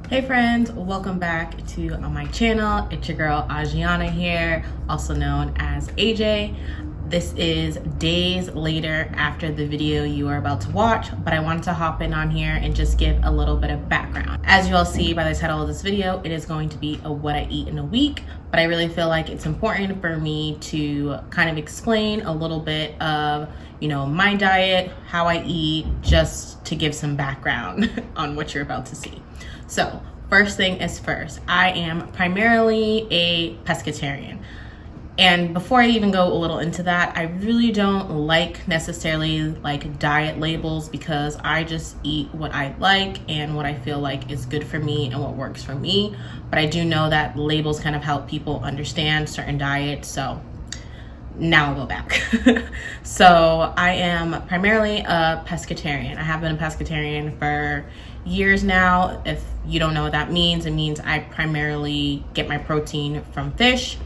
Hey friends, welcome back to my channel. It's your girl Ajiana here, also known as AJ. This is days later after the video you are about to watch, but I wanted to hop in on here and just give a little bit of background. As you all see by the title of this video, it is going to be a what I eat in a week, but I really feel like it's important for me to kind of explain a little bit of, my diet, how I eat, just to give some background on what you're about to see. So first thing is first, I am primarily a pescatarian. And before I even go a little into that, I really don't like necessarily like diet labels because I just eat what I like and what I feel like is good for me and what works for me. But I do know that labels kind of help people understand certain diets. So now I'll go back. So I am primarily a pescatarian. I have been a pescatarian for years now. If you don't know what that means, it means I primarily get my protein from fish,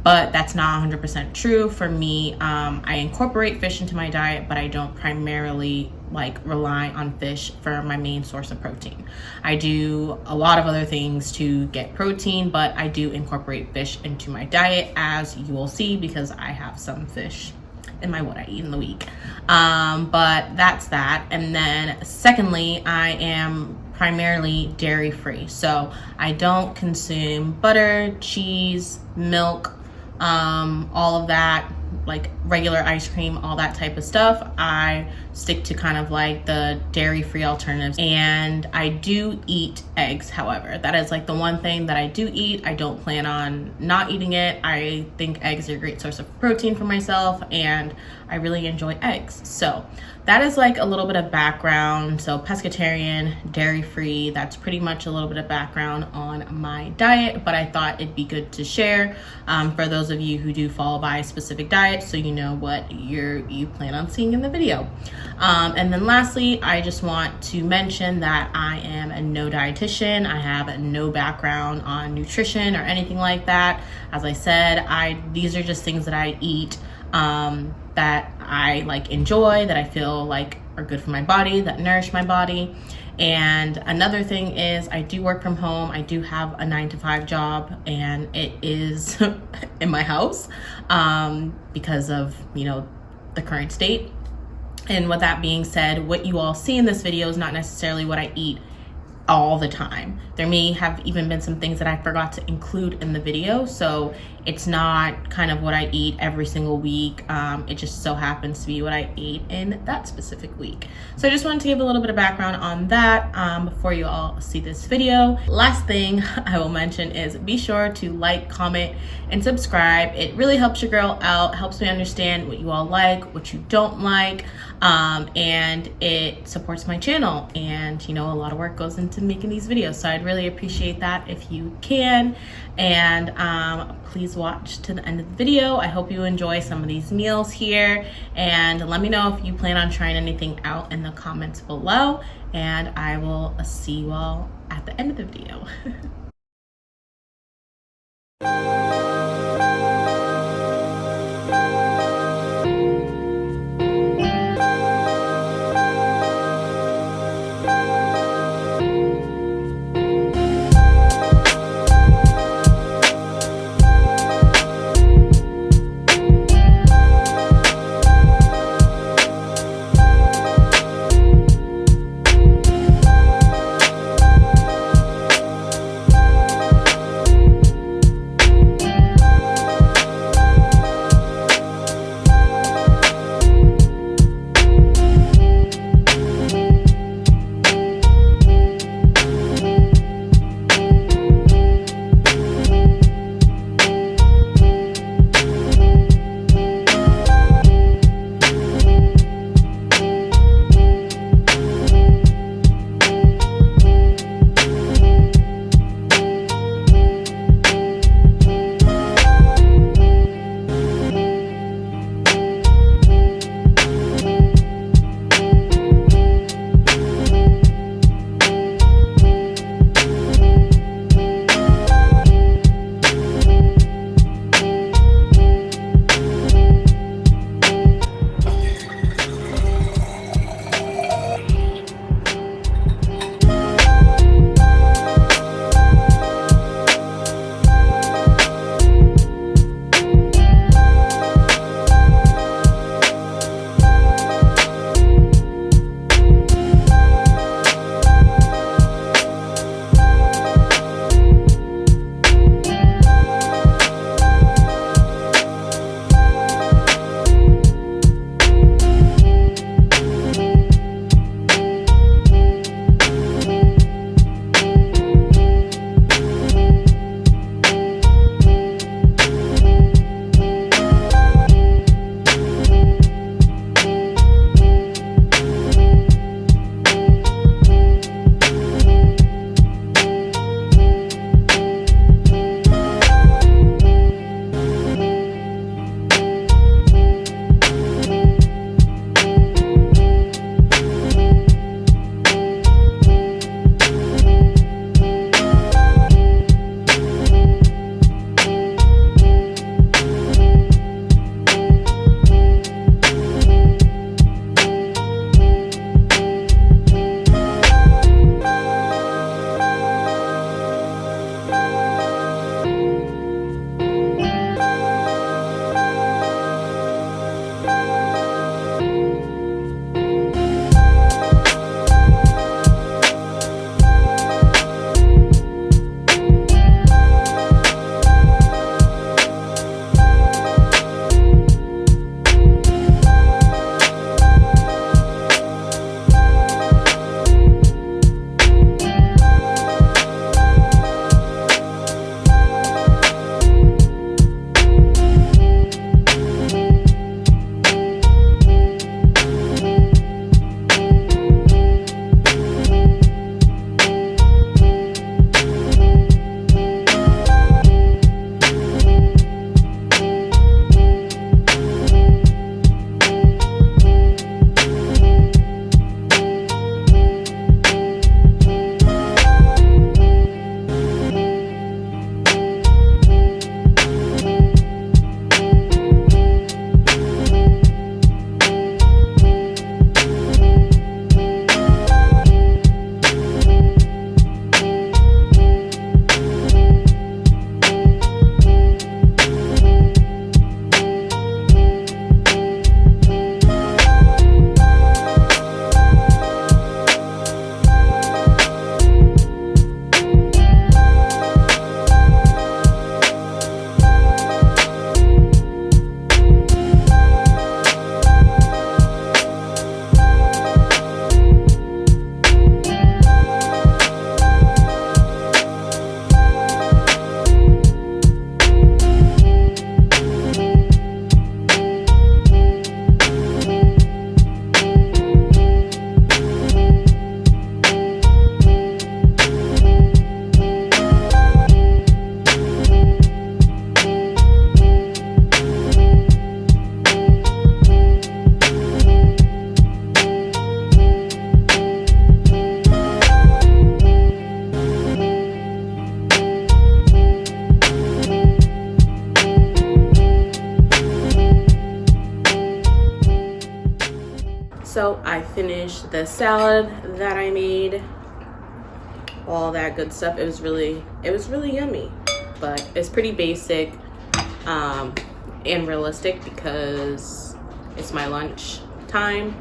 but that's not 100% true for me. I incorporate fish into my diet, but I don't primarily rely on fish for my main source of protein. I do a lot of other things to get protein, but I do incorporate fish into my diet, as you will see, because I have some fish in my what I eat in the week. But that's that. And then secondly, I am primarily dairy free. So I don't consume butter, cheese, milk, all of that, like regular ice cream, all that type of stuff. I stick to kind of like the dairy-free alternatives, and I do eat eggs. However, that is like the one thing that I do eat. I don't plan on not eating it. I think eggs are a great source of protein for myself, and I really enjoy eggs. So that is like a little bit of background. So pescatarian, dairy-free, that's pretty much a little bit of background on my diet, but I thought it'd be good to share for those of you who do follow by a specific diet, so you know what you plan on seeing in the video. And then lastly, I just want to mention that I am a no dietitian. I have no background on nutrition or anything like that. As I said, these are just things that I eat that I enjoy, that I feel like are good for my body, that nourish my body. And another thing is I do work from home. I do have a 9-to-5 job, and it is in my house because of, the current state. And with that being said, what you all see in this video is not necessarily what I eat all the time. There may have even been some things that I forgot to include in the video, so it's not kind of what I eat every single week. It just so happens to be what I ate in that specific week. So I just wanted to give a little bit of background on that before you all see this video. Last thing I will mention is be sure to like, comment, and subscribe. It really helps your girl out, helps me understand what you all like, what you don't like, and it supports my channel. And a lot of work goes into making these videos, so I'd really appreciate that if you can. And please watch to the end of the video. I hope you enjoy some of these meals here, and let me know if you plan on trying anything out in the comments below, and I will see you all at the end of the video. finish the salad that I made, all that good stuff. It was really yummy, but it's pretty basic and realistic because it's my lunch time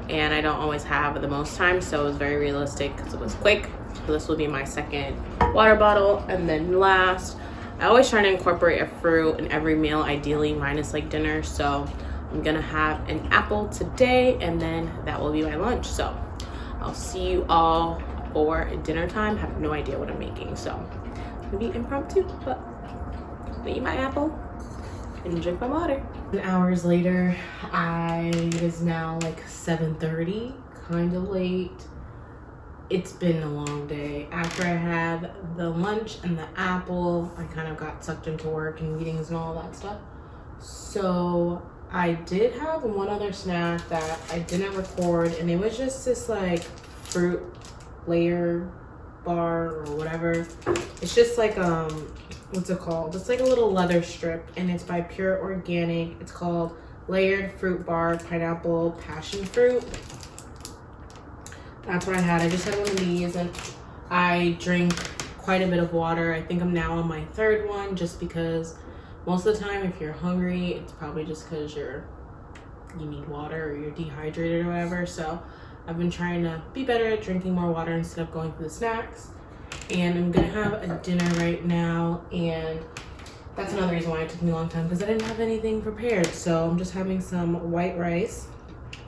and I don't always have the most time, so it was very realistic because it was quick. So this will be my second water bottle. And then last, I always try to incorporate a fruit in every meal, ideally minus like dinner. So I'm gonna have an apple today, and then that will be my lunch. So I'll see you all for dinner time. I have no idea what I'm making, so it's gonna be impromptu, but I'm gonna eat my apple and drink my water. Hours later, it is now like 7:30, kind of late. It's been a long day. After I had the lunch and the apple, I kind of got sucked into work and meetings and all that stuff. So I did have one other snack that I didn't record, and it was just this like fruit layer bar or whatever. It's just like what's it called? It's like a little leather strip, and it's by Pure Organic. It's called Layered Fruit Bar Pineapple Passion Fruit. That's what I had. I just had one of these, and I drink quite a bit of water. I think I'm now on my third one, just because most of the time if you're hungry, it's probably just because you need water or you're dehydrated or whatever. So I've been trying to be better at drinking more water instead of going for the snacks. And I'm gonna have a dinner right now, and that's another reason why it took me a long time, because I didn't have anything prepared. So I'm just having some white rice.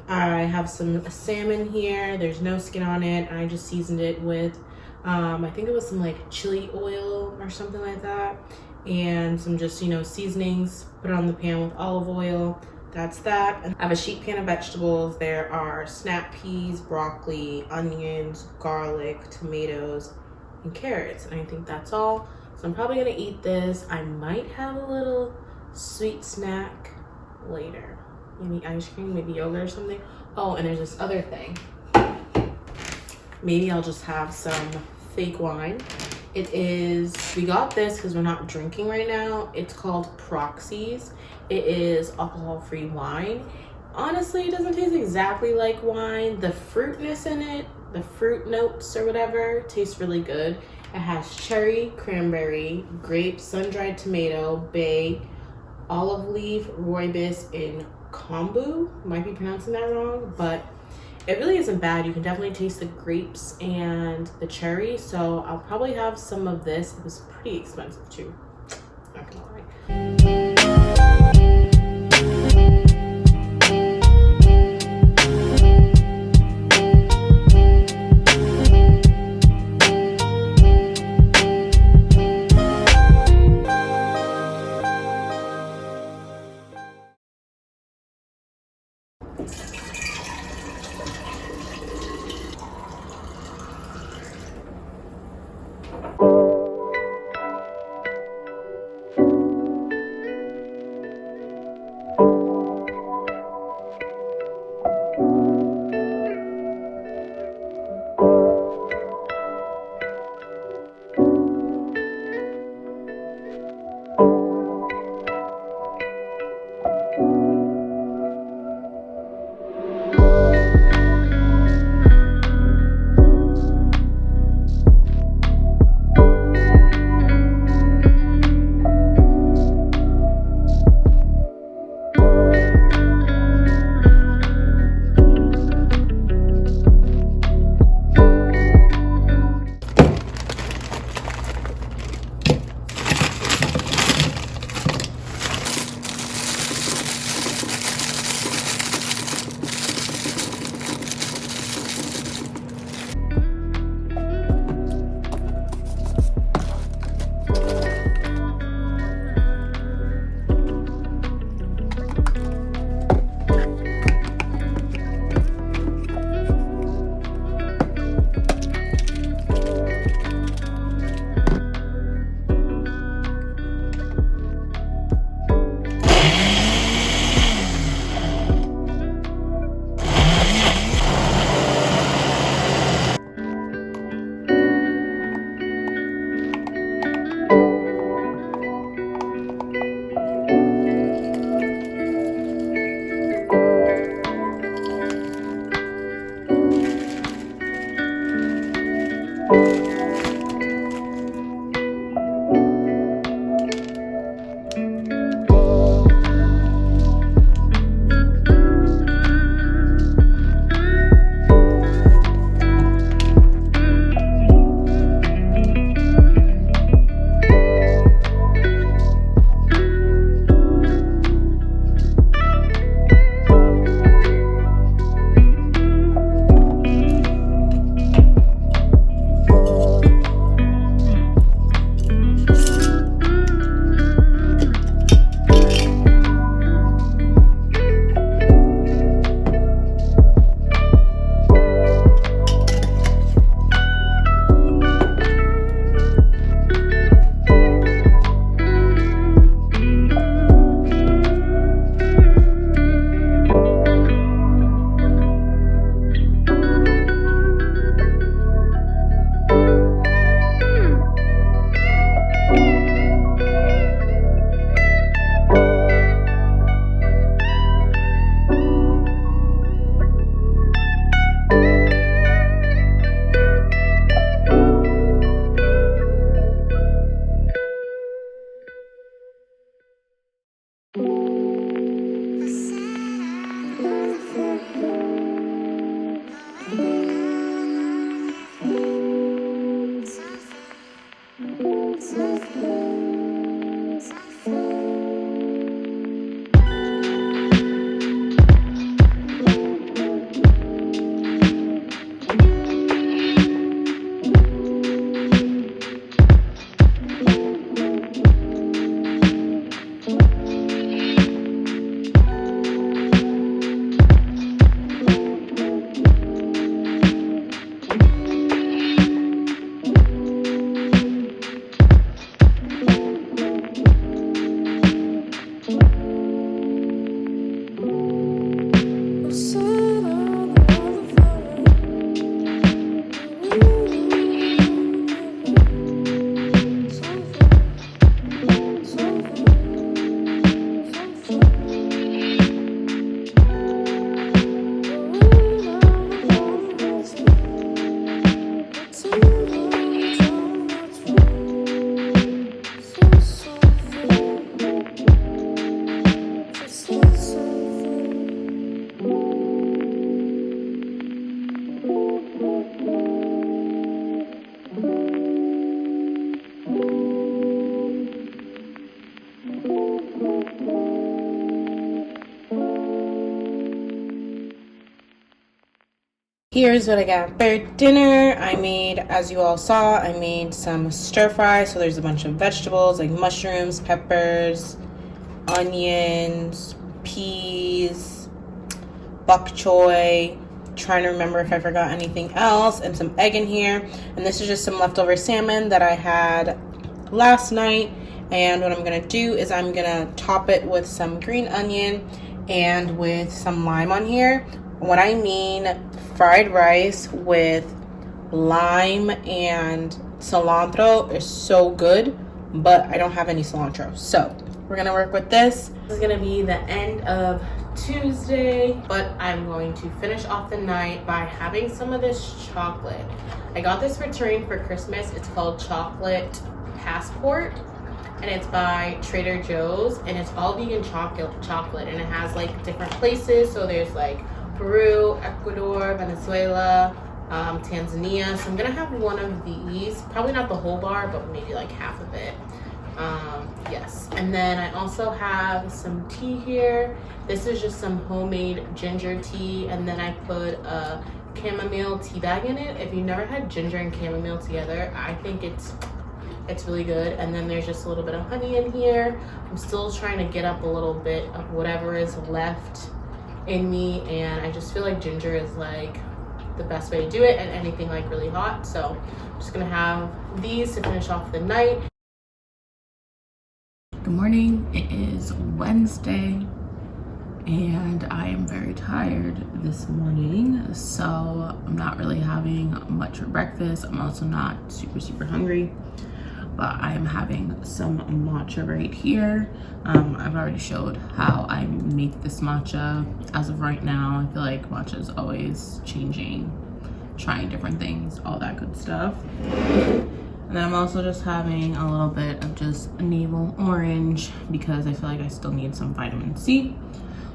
I have some salmon here. There's no skin on it. I just seasoned it with I think it was some like chili oil or something like that, and some just, you know, seasonings. Put it on the pan with olive oil. That's that. And I have a sheet pan of vegetables. There are snap peas, broccoli, onions, garlic, tomatoes, and carrots. And I think that's all. So I'm probably gonna eat this. I might have a little sweet snack later. Maybe ice cream, maybe yogurt or something. Oh, and there's this other thing. Maybe I'll just have some fake wine. We got this because we're not drinking right now. It's called Proxies. It is alcohol-free wine. Honestly, it doesn't taste exactly like wine. The fruitness in it, the fruit notes or whatever, tastes really good. It has cherry, cranberry, grape, sun-dried tomato, bay, olive leaf, rooibos, and kombu. Might be pronouncing that wrong, but it really isn't bad. You can definitely taste the grapes and the cherry. So I'll probably have some of this. It was pretty expensive too, not gonna lie. Here's what I got for dinner. I made, as you all saw, I made some stir fry. So there's a bunch of vegetables like mushrooms, peppers, onions, peas, bok choy. Trying to remember if I forgot anything else, and some egg in here. And this is just some leftover salmon that I had last night. And what I'm gonna do is I'm gonna top it with some green onion and with some lime on here. What I mean, fried rice with lime and cilantro is so good, but I don't have any cilantro. So we're gonna work with this. This is gonna be the end of Tuesday, but I'm going to finish off the night by having some of this chocolate. I got this for Turing for Christmas. It's called Chocolate Passport, and it's by Trader Joe's, and it's all vegan chocolate, and it has like different places. So there's like Peru, Ecuador, Venezuela, Tanzania. So I'm gonna have one of these, probably not the whole bar, but maybe like half of it. Yes, and then I also have some tea here. This is just some homemade ginger tea, and then I put a chamomile tea bag in it. If you've never had ginger and chamomile together, I think it's really good. And then there's just a little bit of honey in here. I'm still trying to get up a little bit of whatever is left in me, and I just feel like ginger is like the best way to do it, and anything like really hot. So I'm just gonna have these to finish off the night. Good morning. It is Wednesday and I am very tired this morning, so I'm not really having much for breakfast. I'm also not super hungry, but I'm having some matcha right here. I've already showed how I make this matcha. As of right now, I feel like matcha is always changing, trying different things, all that good stuff. And then I'm also just having a little bit of just navel orange because I feel like I still need some vitamin C.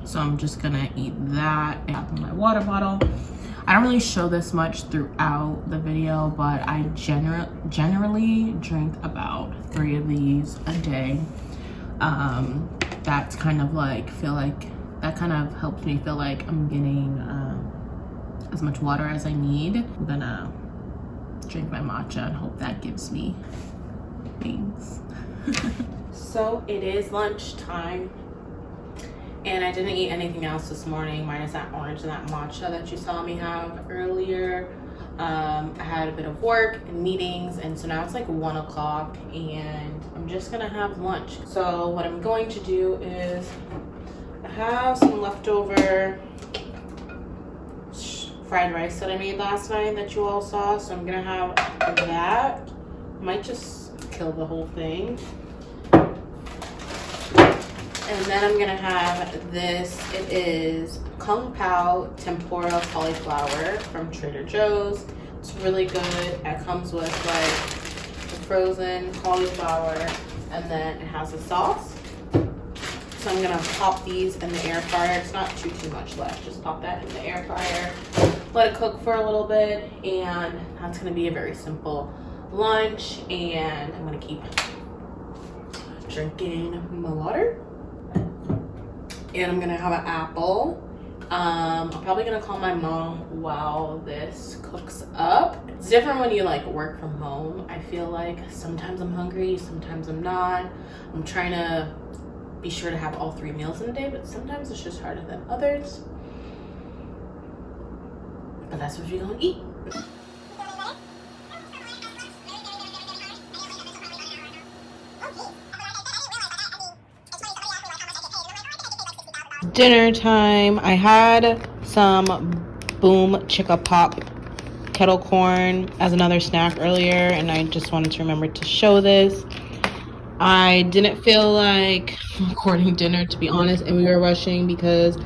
So I'm just gonna eat that and have my water bottle. I don't really show this much throughout the video, but I generally drink about 3 of these a day. That's kind of like, that kind of helps me feel like I'm getting as much water as I need. I'm gonna drink my matcha and hope that gives me things. So it is lunchtime, and I didn't eat anything else this morning minus that orange and that matcha that you saw me have earlier. I had a bit of work and meetings, and so now it's like 1 o'clock and I'm just gonna have lunch. So what I'm going to do is I have some leftover fried rice that I made last night that you all saw, so I'm gonna have that. Might just kill the whole thing. And then I'm gonna have this. It is Kung Pao tempura cauliflower from Trader Joe's. It's really good. It comes with like the frozen cauliflower, and then it has a sauce. So I'm gonna pop these in the air fryer. It's not too much left. Just pop that in the air fryer. Let it cook for a little bit, and that's gonna be a very simple lunch. And I'm gonna keep drinking my water. And I'm gonna have an apple. I'm probably gonna call my mom while this cooks up. It's different when you like work from home. I feel like sometimes I'm hungry, sometimes I'm not. I'm trying to be sure to have all 3 meals in a day, but sometimes it's just harder than others. But that's what you're gonna eat. Dinner time. I had some Boom Chicka Pop kettle corn as another snack earlier, and I just wanted to remember to show this. I didn't feel like recording dinner, to be honest, and we were rushing because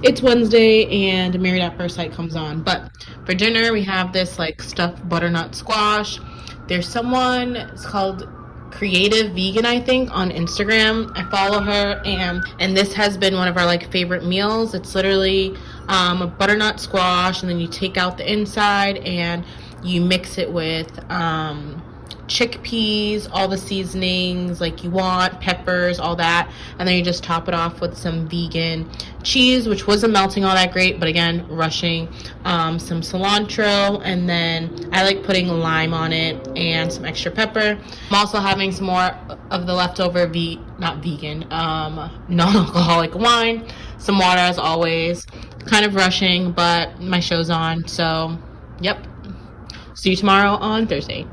it's Wednesday and Married at First Sight comes on. But for dinner, we have this like stuffed butternut squash. There's someone, it's called Creative Vegan, I think, on Instagram. I follow her, and this has been one of our like favorite meals. It's literally a butternut squash, and then you take out the inside and you mix it with chickpeas, all the seasonings like you want, peppers, all that, and then you just top it off with some vegan cheese, which wasn't melting all that great, but again, rushing, some cilantro, and then I like putting lime on it and some extra pepper. I'm also having some more of the leftover non-alcoholic wine, some water as always. Kind of rushing, but my show's on, so yep. See you tomorrow on Thursday.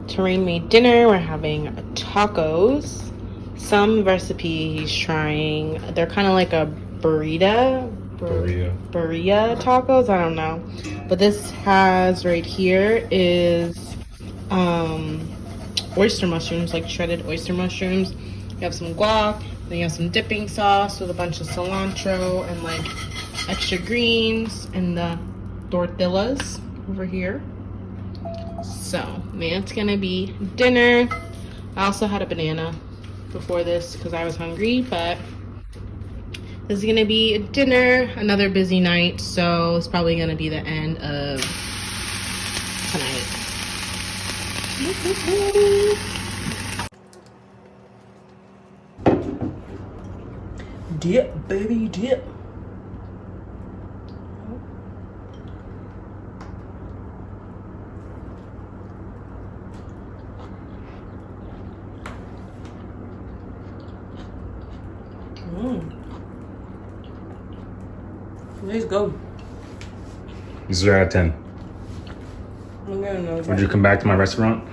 Terrain made dinner. We're having tacos. Some recipe he's trying, they're kind of like a burrito tacos, I don't know, but this has right here is oyster mushrooms, like shredded oyster mushrooms. You have some guac, then you have some dipping sauce with a bunch of cilantro and like extra greens, and the tortillas over here. So that's gonna be dinner. I also had a banana before this because I was hungry, but this is gonna be dinner. Another busy night, so it's probably gonna be the end of tonight. Dip, baby, dip. Let's go. 0 out of 10. I'm gonna know. Would you come back to my restaurant?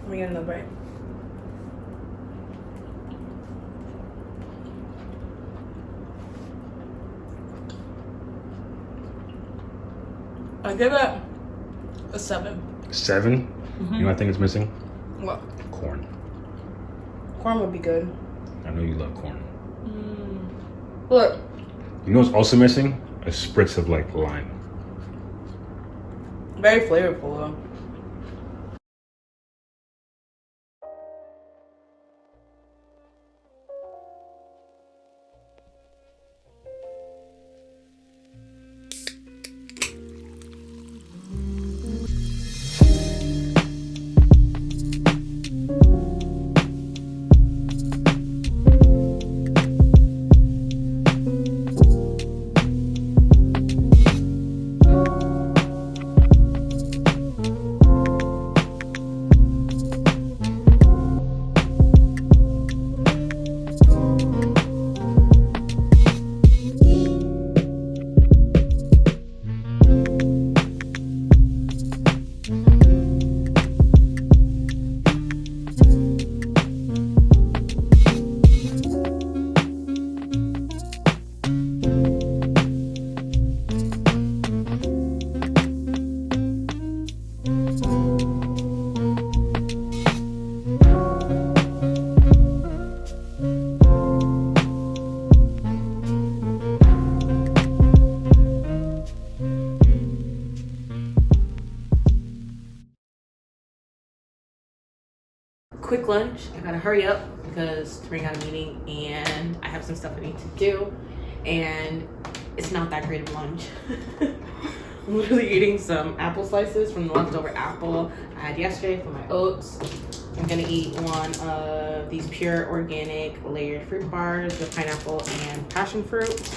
Let me get another bite. I give it a 7. 7? You know what I think it's missing? What? Corn. Corn would be good. I know you love corn. Look. You know what's also missing? A spritz of like lime. Very flavorful though. quick lunch. I gotta hurry up because Tareen got a meeting and I have some stuff I need to do, and it's not that great of lunch. I'm literally eating some apple slices from the leftover apple I had yesterday for my oats. I'm gonna eat one of these pure organic layered fruit bars with pineapple and passion fruit.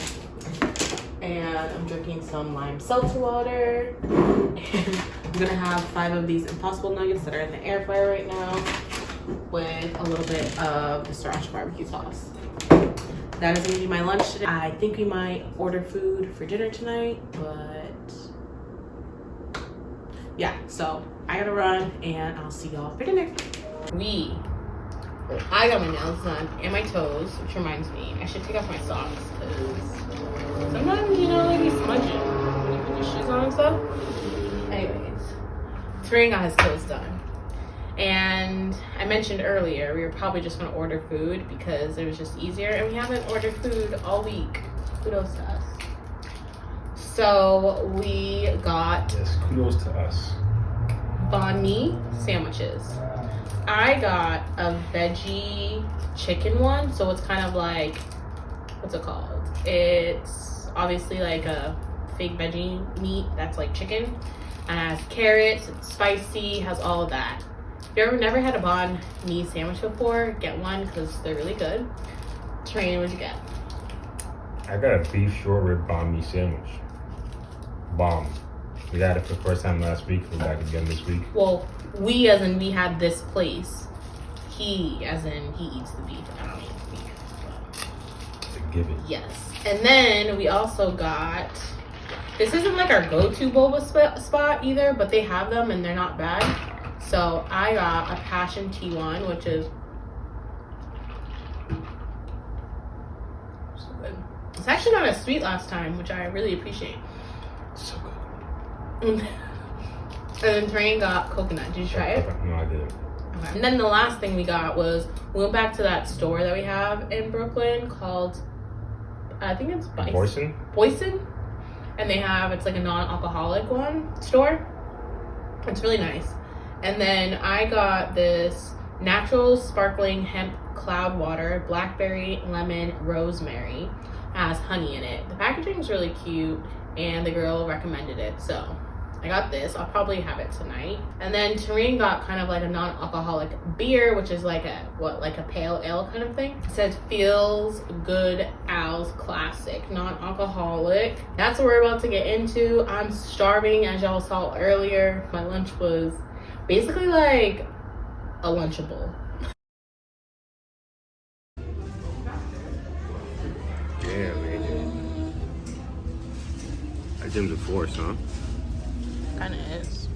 And I'm drinking some lime seltzer water. And I'm gonna have 5 of these Impossible nuggets that are in the air fryer right now with a little bit of the sriracha barbecue sauce. That is gonna be my lunch today. I think we might order food for dinner tonight, but yeah, so I gotta run and I'll see y'all for dinner. I got my nails done and my toes, which reminds me, I should take off my socks because sometimes, you know, they be smudging when you put your shoes on and stuff. Anyways, Tareen got his toes done. And I mentioned earlier, we were probably just gonna order food because it was just easier, and we haven't ordered food all week. Kudos to us. So we got... Yes, kudos to us. banh mi sandwiches. I got a veggie chicken one, so it's kind of like, what's it called? It's obviously like a fake veggie meat that's like chicken, and it has carrots, it's spicy, has all of that. If you ever never had a banh mi sandwich before, get one because they're really good. Tareen, what'd you get? I got a beef short rib banh mi sandwich. Bomb. We had it for the first time last week. We're back again this week. Well, we as in we had this place. He as in he eats the beef. I don't eat the beef. But It's a given. yes. And then we also got, this isn't like our go-to boba spot either, but they have them and they're not bad. So I got a passion T1, which is so good. It's actually not as sweet last time, which I really appreciate. So good. And then Tareen got coconut. Did you try it? No, I didn't. Okay. And then the last thing we got was, we went back to that store that we have in Brooklyn called, I think it's Boyson. And they have, it's like a non-alcoholic store. It's really nice. And then I got this natural sparkling hemp cloud water, blackberry, lemon, rosemary. It has honey in it. The packaging is really cute, and the girl recommended it, so I got this. I'll probably have it tonight. And then Tareen got kind of like a non-alcoholic beer, which is like a pale ale kind of thing. It says Feels Good Al's Classic, non-alcoholic. That's what we're about to get into. I'm starving, as y'all saw earlier. My lunch was basically like a Lunchable. Yeah, man. That gym's a force, huh? Kinda is.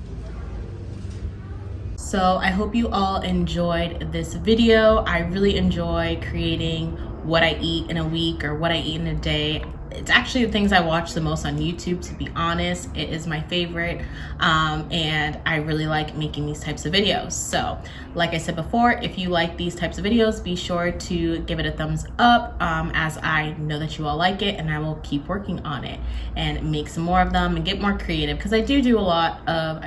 So I hope you all enjoyed this video. I really enjoy creating what I eat in a week or what I eat in a day. It's actually the things I watch the most on YouTube, to be honest. It is my favorite, and I really like making these types of videos. So like I said before, if you like these types of videos, be sure to give it a thumbs up, as I know that you all like it, and I will keep working on it and make some more of them and get more creative, because I do a lot of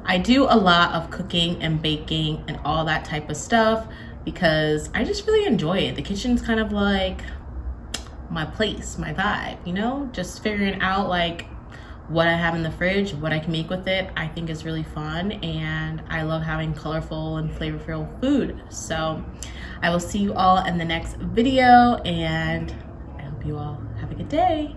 a lot of cooking and baking and all that type of stuff, because I just really enjoy it. The kitchen's kind of like my place, my vibe, you know, just figuring out like what I have in the fridge, what I can make with it, I think is really fun, and I love having colorful and flavorful food. So I will see you all in the next video, and I hope you all have a good day.